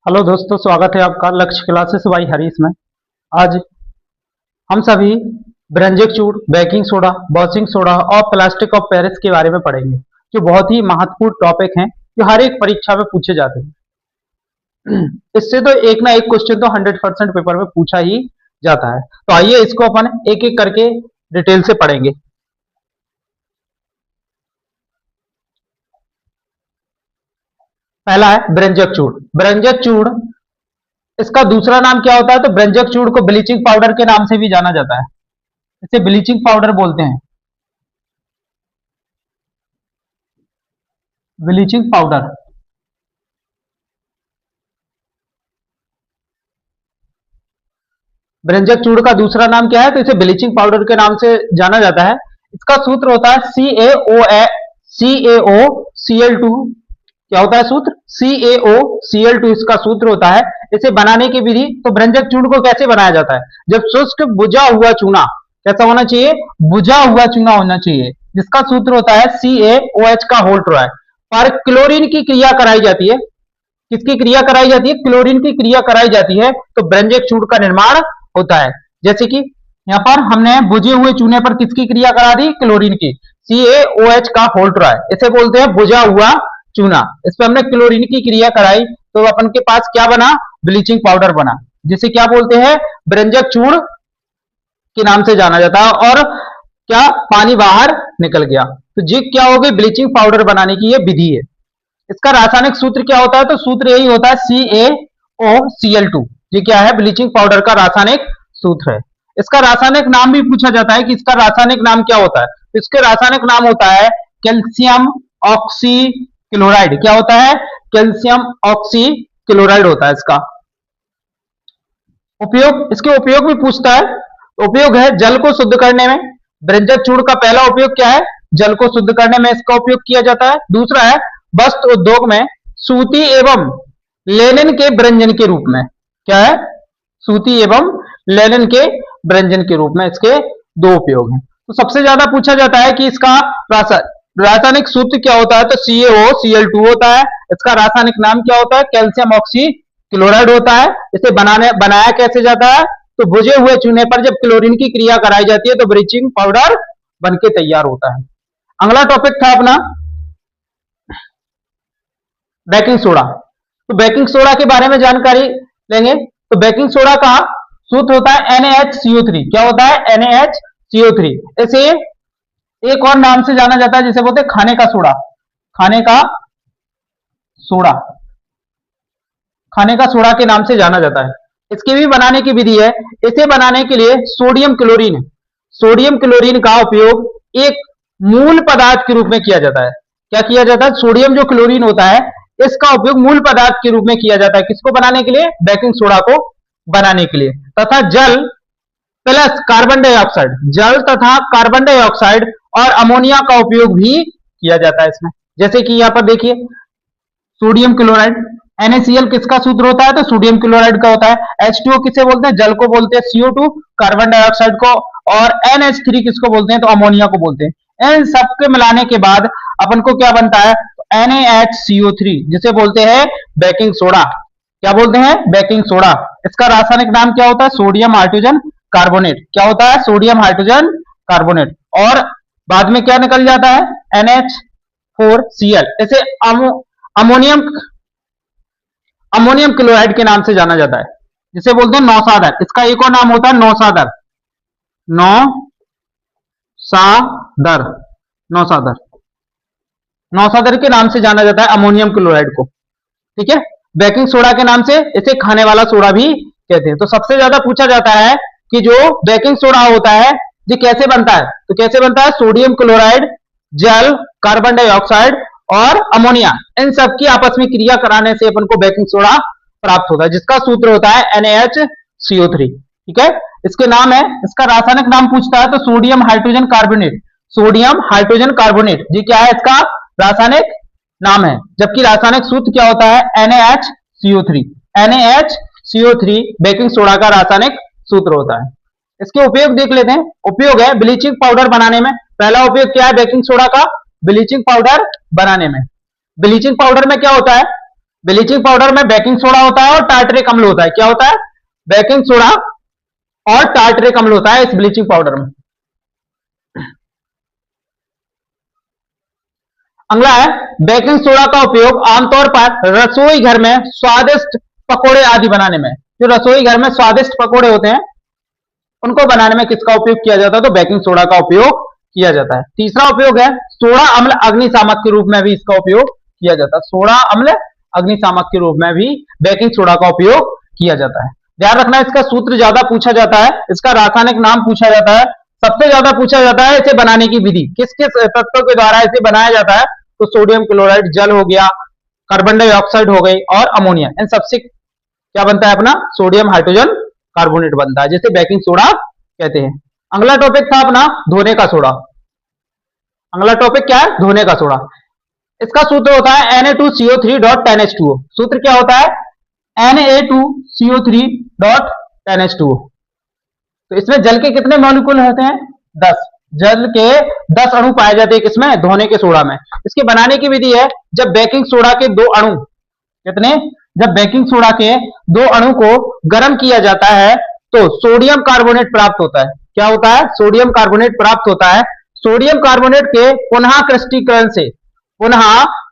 Hello दोस्तों, स्वागत है आपका लक्ष्य क्लासेस बाई हरीश में। आज हम सभी ब्रेंजेक चूड़, बेकिंग सोडा, वॉशिंग सोडा और प्लास्टिक ऑफ पेरिस के बारे में पढ़ेंगे, जो बहुत ही महत्वपूर्ण टॉपिक हैं, जो हर एक परीक्षा में पूछे जाते हैं। इससे तो एक ना एक क्वेश्चन तो 100% पेपर में पूछा ही जाता है। तो आइए इसको अपन एक एक करके डिटेल से पढ़ेंगे। पहला है ब्रेंजेक चूड़। ब्रेंजेक चूड़, इसका दूसरा नाम क्या होता है? तो ब्रेंजेक चूड़ को ब्लीचिंग पाउडर के नाम से भी जाना जाता है। इसे ब्लीचिंग पाउडर बोलते हैं। Bleaching powder. ब्रेंजेक चूड़ का दूसरा नाम क्या है? तो इसे ब्लीचिंग पाउडर के नाम से जाना जाता है। इसका सूत्र होता है CaOCl2। क्या होता है सूत्र? CaOCl2 इसका सूत्र होता है। इसे बनाने की विधि, तो ब्रेंजेक चूड़ को कैसे बनाया जाता है? जब शुष्क बुझा हुआ चूना, कैसा होना चाहिए? बुझा हुआ चूना होना चाहिए, जिसका सूत्र होता है CaOH का होल ट्राई पर क्लोरीन की क्रिया कराई जाती है। किसकी क्रिया कराई जाती है? क्लोरीन की क्रिया कराई जाती है, तो ब्रेंजेक चूड़ का निर्माण होता है। जैसे कि यहाँ पर हमने बुझे हुए चूने पर किसकी क्रिया करा दी? क्लोरीन की। CaOH का होल ट्राई, इसे बोलते हैं बुझा हुआ चूना। इस पर हमने क्लोरीन की क्रिया कराई, तो अपन के पास क्या बना? ब्लीचिंग पाउडर बना, जिसे क्या बोलते हैं? ब्रेंजेक चूड़ के नाम से जाना जाता है। और क्या? पानी बाहर निकल गया, तो ये क्या हो गई? ब्लीचिंग पाउडर बनाने की ये विधि है। इसका रासायनिक सूत्र क्या होता है? तो सूत्र यही होता है CaOCl2। ये क्या है? ब्लीचिंग पाउडर का रासायनिक सूत्र है। इसका रासायनिक नाम भी पूछा जाता है कि इसका रासायनिक नाम क्या होता है। तो इसके रासायनिक नाम होता है कैल्शियम ऑक्सी क्लोराइड। क्या होता है? कैल्शियम ऑक्सी क्लोराइड होता है इसका उपयोग। इसके उपयोग भी पूछता है। उपयोग है जल को शुद्ध करने में। ब्रेंजेक चूड़ का पहला उपयोग क्या है? जल को शुद्ध करने में इसका उपयोग किया जाता है। दूसरा है वस्त्र उद्योग में सूती एवं लेनिन के व्यंजन के रूप में। क्या है? सूती एवं लेनिन के व्यंजन के रूप में इसके दो उपयोग हैं। तो सबसे ज्यादा पूछा जाता है कि इसका रासायनिक सूत्र क्या होता है? तो CaOCl2 होता है। इसका रासायनिक नाम क्या होता है? कैल्शियम ऑक्सी क्लोराइड होता है। इसे बनाया कैसे जाता है? तो बुझे हुए चूने पर जब क्लोरीन की क्रिया कराई जाती है, तो ब्लीचिंग पाउडर बनके तैयार होता है। अगला टॉपिक था अपना बेकिंग सोडा। तो बेकिंग सोडा के बारे में जानकारी लेंगे। तो बेकिंग सोडा का सूत्र होता है NaHCO3। क्या होता है? NaHCO3। इसे एक और नाम से जाना जाता है, जिसे बोलते हैं खाने का सोडा। खाने का सोडा, खाने का सोडा के नाम से जाना जाता है। इसकी भी बनाने की विधि है। इसे बनाने के लिए सोडियम क्लोरीन का उपयोग एक मूल पदार्थ के रूप में किया जाता है। क्या किया जाता है? सोडियम जो क्लोरीन होता है, इसका उपयोग मूल पदार्थ के रूप में किया जाता है। किसको बनाने के लिए? बेकिंग सोडा को बनाने के लिए। तथा जल प्लस कार्बन डाइऑक्साइड, जल तथा कार्बन डाइऑक्साइड और अमोनिया का उपयोग भी किया जाता है इसमें। जैसे कि यहां पर देखिए सोडियम क्लोराइड, NaCl किसका सूत्र होता है? तो सोडियम क्लोराइड का होता है। H2O किसे बोलते हैं? जल को बोलते हैं। CO2 कार्बन डाइऑक्साइड को, और NH3 किसको बोलते हैं? तो अमोनिया को बोलते हैं। इन सबके मिलाने के बाद अपन को क्या बनता है? तो NaHCO3, जिसे बोलते हैं बेकिंग सोडा। क्या बोलते हैं? Baking soda. इसका रासायनिक नाम क्या होता है? Sodium hydrogen carbonate. क्या होता है? Sodium hydrogen carbonate. और बाद में क्या निकल जाता है? NH4Cl। इसे अमोनियम क्लोराइड के नाम से जाना जाता है, जिसे बोलते हैं नौसादर। इसका एक और नाम होता है नौसादर। नौसादर नौसादर नौसादर के नाम से जाना जाता है अमोनियम क्लोराइड को। ठीक है? बेकिंग सोडा के नाम से इसे खाने वाला सोडा भी कहते हैं। तो सबसे ज्यादा पूछा जाता है कि जो बेकिंग सोडा होता है, ये कैसे बनता है? तो कैसे बनता है? सोडियम क्लोराइड, जल, कार्बन डाइऑक्साइड और अमोनिया, इन सब की आपस में क्रिया कराने से अपन को बेकिंग सोडा प्राप्त होता है, जिसका सूत्र होता है NaHCO3। ठीक है? इसके नाम है, इसका रासायनिक नाम पूछता है तो sodium hydrogen carbonate. Sodium hydrogen carbonate, ये क्या है? इसका रासायनिक नाम है। जबकि रासायनिक सूत्र क्या होता है? NaHCO3। NaHCO3 बेकिंग सोडा का रासायनिक सूत्र होता है। इसके उपयोग देख लेते हैं। उपयोग है ब्लीचिंग पाउडर बनाने में। पहला उपयोग क्या है बेकिंग सोडा का? ब्लीचिंग पाउडर बनाने में। ब्लीचिंग पाउडर में क्या होता है? ब्लीचिंग पाउडर में बेकिंग सोडा होता है और टार्टरिक अम्ल होता है। क्या होता है? बेकिंग सोडा और टार्टरिक अम्ल होता है इस ब्लीचिंग पाउडर में। अगला है बेकिंग सोडा का उपयोग आमतौर पर रसोई घर में स्वादिष्ट पकोड़े आदि बनाने में, जो रसोई घर में स्वादिष्ट पकोड़े होते हैं उनको बनाने में किसका उपयोग किया जाता है? तो बेकिंग सोडा का उपयोग किया जाता है। तीसरा उपयोग है सोडा अम्ल अग्निशामक के रूप में भी इसका उपयोग किया जाता है। सोडा अम्ल अग्निशामक के रूप में भी बेकिंग सोडा का उपयोग किया जाता है। ध्यान रखना, इसका सूत्र ज्यादा पूछा जाता है, इसका रासायनिक नाम पूछा जाता है, सबसे ज्यादा पूछा जाता है इसे बनाने की विधि, किस किस तत्वों के द्वारा इसे बनाया जाता है? तो सोडियम क्लोराइड जल हो गया, कार्बन डाइऑक्साइड हो गई और अमोनिया, इन सबसे क्या बनता है अपना? सोडियम हाइड्रोजन कार्बोनेट बनता है, जिसे बेकिंग सोडा कहते हैं। अगला टॉपिक था अपना धोने का सोडा। अगला टॉपिक क्या है? धोने का सोडा। इसका सूत्र होता है Na2CO3.10H2O। सूत्र क्या होता है? Na2CO3.10H2O। तो इसमें जल के कितने मॉलिक्यूल होते हैं? 10। जल के 10 अणु पाए जाते हैं किसमें? धोने के सोडा में। इसके बनाने की विधि है, जब बेकिंग सोडा के दो अणु, कितने? जब बेकिंग सोडा के दो अणु को गर्म किया जाता है तो सोडियम कार्बोनेट प्राप्त होता है। क्या होता है? सोडियम कार्बोनेट प्राप्त होता है। सोडियम कार्बोनेट के पुनः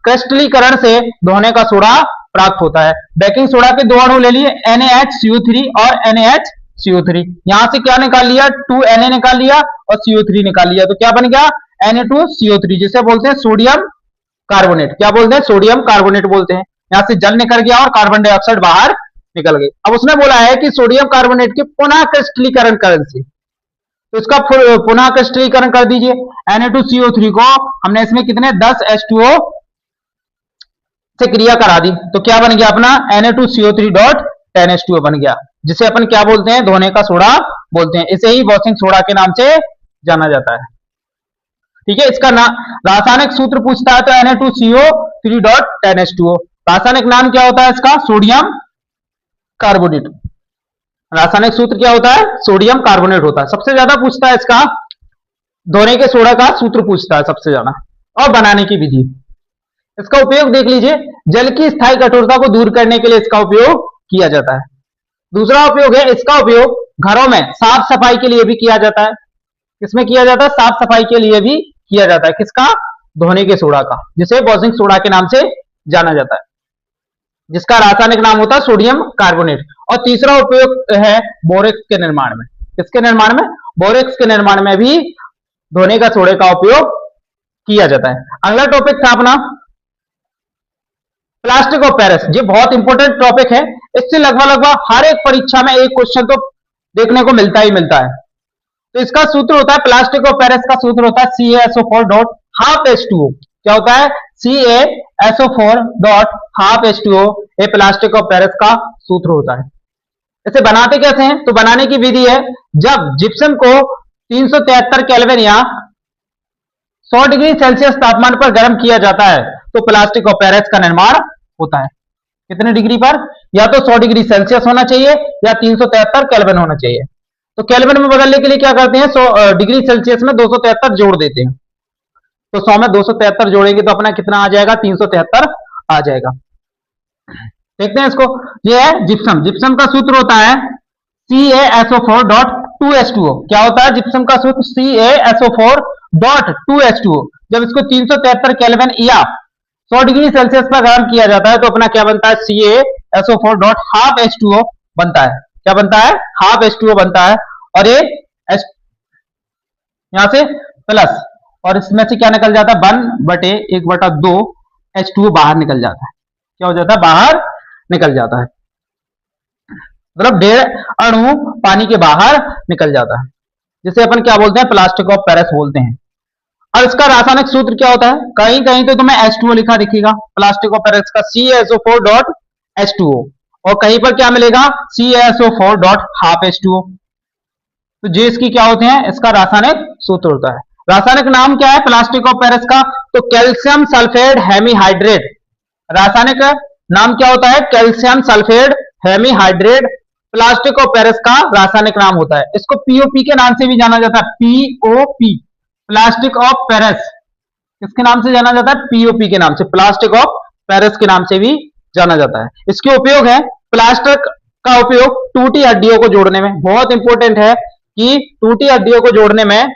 क्रिस्टलीकरण से धोने का सोडा प्राप्त होता है। बेकिंग सोडा के दो अणु ले लिए, NaHCO3 और NaHCO3। यहां से क्या निकाल लिया? 2Na निकाल लिया और CO3 निकाल लिया, तो क्या बन गया? Na2CO3, जिसे बोलते हैं सोडियम कार्बोनेट। क्या बोलते हैं? सोडियम कार्बोनेट बोलते हैं। यहां से जल निकल गया और कार्बन डाइऑक्साइड बाहर निकल गई। अब उसने बोला है कि सोडियम कार्बोनेट के पुनः क्रिस्टलीकरण करण से, तो इसका पुनः क्रिस्टलीकरण कर दीजिए। Na2CO3 को हमने इसमें कितने? 10 H2O से क्रिया करा दी, तो क्या बन गया अपना? Na2CO3.10H2O बन गया, जिसे अपन क्या बोलते हैं? धोने का सोडा बोलते हैं। इसे ही वॉशिंग सोडा के नाम से जाना जाता है। ठीक है, इसका नाम रासायनिक सूत्र पूछता है तो Na2CO3.10H2O। रासायनिक नाम क्या होता है इसका? Sodium carbonate. रासायनिक सूत्र क्या होता है? सोडियम कार्बोनेट होता है। सबसे ज्यादा पूछता है इसका धोने के सोडा का सूत्र पूछता है सबसे ज्यादा, और बनाने की विधि। इसका उपयोग देख लीजिए, जल की स्थायी कठोरता को दूर करने के लिए इसका उपयोग किया जाता है। दूसरा उपयोग है, इसका उपयोग घरों में साफ सफाई के लिए भी किया जाता है। किसमें किया जाता है? साफ सफाई के लिए भी किया जाता है। किसका? धोने के सोडा का, जिसे वॉशिंग सोडा के नाम से जाना जाता है, जिसका रासायनिक नाम होता है सोडियम कार्बोनेट। और तीसरा उपयोग है बोरेक्स के निर्माण में। किसके निर्माण में? बोरेक्स के निर्माण में भी धोने का सोडे का उपयोग किया जाता है। अगला टॉपिक था अपना प्लास्टिक ऑफ पेरिस। ये बहुत इंपॉर्टेंट टॉपिक है, इससे लगभग हर एक परीक्षा में एक क्वेश्चन तो देखने को मिलता ही मिलता है। तो इसका सूत्र होता है, प्लास्टिक ऑफ पेरिस का सूत्र होता है CaSO4.12H2O। क्या होता है? CaSO4.12H2O। ये प्लास्टिक ऑफ पेरिस का सूत्र होता है। इसे बनाते कैसे हैं? तो बनाने की विधि है, जब जिप्सम को 373 केल्विन या 100 डिग्री सेल्सियस तापमान पर गर्म किया जाता है तो प्लास्टिक ऑफ पेरिस का निर्माण होता है। कितने डिग्री पर? या तो 100 डिग्री सेल्सियस होना चाहिए या 373 केल्विन होना चाहिए। तो केल्विन में बदलने के लिए क्या करते हैं? 100 डिग्री सेल्सियस में 273 जोड़ देते हैं। तो 100 में 273 जोड़ेंगे तो अपना कितना आ जाएगा? 373 आ जाएगा। देखते हैं इसको। ये है जिप्सम। जिप्सम का सूत्र होता है CaSO4.2H2O। क्या होता है जिप्सम का सूत्र? CaSO4.2H2O। जब इसको 373 केल्विन या 100 डिग्री सेल्सियस पर गर्म किया जाता है तो अपना क्या बनता है? CaSO4.12H2O बनता है। क्या बनता है? हाफ H2O बनता है। और ये यहां से प्लस, और इसमें से क्या निकल जाता है? 1/1/2 H2O बाहर निकल जाता है। क्या हो जाता है? बाहर निकल जाता है, मतलब 1.5 अणु पानी के बाहर निकल जाता है, जिसे अपन क्या बोलते हैं? प्लास्टिक ऑफ पेरिस बोलते हैं। और इसका रासायनिक सूत्र क्या होता है? कहीं कहीं तो तुम्हें H2O लिखा दिखेगा प्लास्टिक ऑफ पेरिस का, CaSO4.H2O, और कहीं पर क्या मिलेगा? CaSO4.12H2O। तो ये इसकी क्या होते हैं? इसका रासायनिक सूत्र होता है। रासायनिक नाम क्या है प्लास्टिक ऑफ पेरिस का? तो कैल्शियम सल्फेट हेमीहाइड्रेट। रासायनिक नाम क्या होता है? Calcium sulphate hemihydrate plastic of Paris का रासायनिक नाम होता है। इसको पीओपी के नाम से भी जाना जाता है। POP, plastic of Paris. किसके नाम से जाना जाता है? पीओपी के नाम से, प्लास्टिक ऑफ पेरिस के नाम से भी जाना जाता है। इसके उपयोग है प्लास्टिक का उपयोग टूटी हड्डियों को जोड़ने में, बहुत इंपॉर्टेंट है कि टूटी हड्डियों को जोड़ने में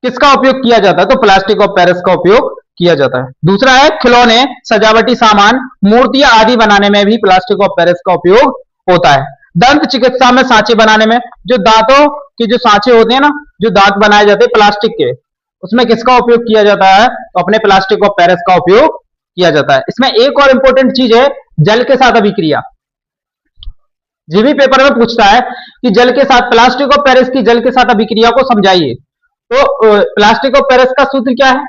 किसका उपयोग किया जाता है, तो प्लास्टिक ऑफ पेरिस का उपयोग किया जाता है। दूसरा है खिलौने, सजावटी सामान, मूर्तियां आदि बनाने में भी प्लास्टिक ऑफ पेरिस का उपयोग होता है। दंत चिकित्सा में सांचे बनाने में, जो दांतों के जो सांचे होते हैं ना, जो दांत बनाए जाते हैं प्लास्टिक के, उसमें किसका उपयोग किया जाता है, तो अपने प्लास्टिक ऑफ पेरिस का उपयोग किया जाता है। इसमें एक और इंपॉर्टेंट चीज है जल के साथ अभिक्रिया। जीवी पेपर में पूछता है कि जल के साथ प्लास्टिक ऑफ पेरिस की जल के साथ अभिक्रिया को समझाइए। तो प्लास्टिक ऑफ पेरिस का सूत्र क्या है,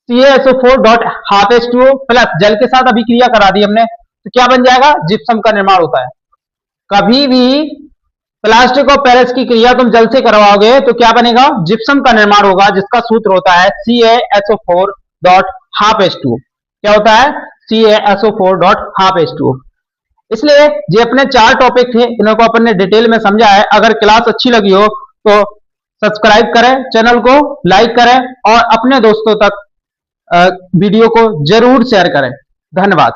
CaSO4 dot half H2O plus जल के साथ अभिक्रिया करा दी हमने, तो क्या बन जाएगा, जिप्सम का निर्माण होता है। कभी भी प्लास्टिक ऑफ पेरिस की क्रिया तुम जल से करवाओगे तो क्या बनेगा, जिप्सम का निर्माण होगा, जिसका सूत्र होता है CaSO4 डॉट हाफ H2O। क्या होता है, CaSO4 डॉट हाफ H2O। इसलिए ये अपने 4 टॉपिक थे, इनको अपन ने डिटेल में समझा है। अगर क्लास अच्छी लगी हो तो सब्सक्राइब करें, चैनल को लाइक करें और अपने दोस्तों तक वीडियो को जरूर शेयर करें। धन्यवाद।